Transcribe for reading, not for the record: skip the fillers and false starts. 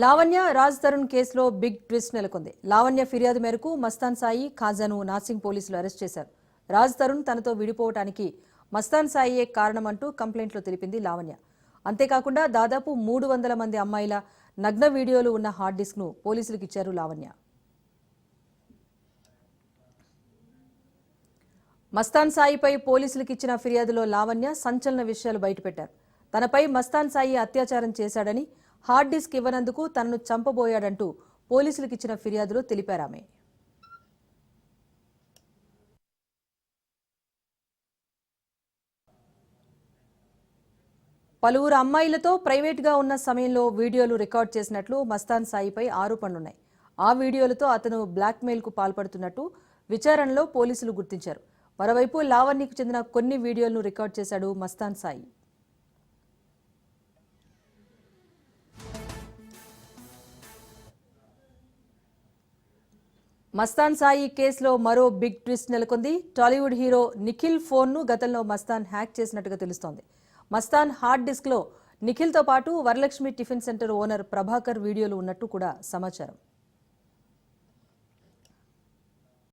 లావణ్య రాజ్ తరుణ్ కేసులో big twist నెలకొంది. లావణ్య ఫిర్యాదు మేరకు మస్తాన్ సాయి ఖాజాను నాసింగ్ పోలీసులు అరెస్ట్ చేశారు. రాజ్ తరుణ్ తనతో విడిపోవడానికి మస్తాన్ సాయియే కారణమంటూ కంప్లైంట్లో తెలిపింది లావణ్య. అంతేకాకుండా దాదాపు 300 మంది అమ్మాయిల నగ్న వీడియోలు ఉన్న హార్డ్ డిస్క్ ను పోలీసులకు ఇచ్చారు లావణ్య. మస్తాన్ సాయిపై పోలీసులకు ఇచ్చిన ఫిర్యాదులో లావణ్య సంచలన విషయాలు బయటపెట్టారు. తనపై మస్తాన్ సాయి అత్యాచారం చేశాడని, హార్డ్ డిస్క్ ఇవ్వనందుకు తనను చంపబోయాడంటూ పోలీసులకు ఇచ్చిన ఫిర్యాదులో తెలిపారామె. పలువురు అమ్మాయిలతో ప్రైవేట్గా ఉన్న సమయంలో వీడియోలు రికార్డ్ చేసినట్లు మస్తాన్ సాయిపై ఆరోపణలున్నాయి. ఆ వీడియోలతో అతను బ్లాక్మెయిల్కు పాల్పడుతున్నట్టు విచారణలో పోలీసులు గుర్తించారు. మరోవైపు లావణ్యకు చెందిన కొన్ని వీడియోలను రికార్డ్ చేశాడు మస్తాన్ సాయి. మస్తాన్ సాయి కేసులో మరో బిగ్ ట్విస్ట్ నెలకొంది. టాలీవుడ్ హీరో నిఖిల్ ఫోన్ను గతంలో మస్తాన్ హ్యాక్ చేసినట్టుగా తెలుస్తోంది. మస్తాన్ హార్డ్ డిస్క్లో నిఖిల్తో పాటు Varalakshmi tiffin centre owner Prabhakar వీడియోలు ఉన్నట్టు కూడా సమాచారం.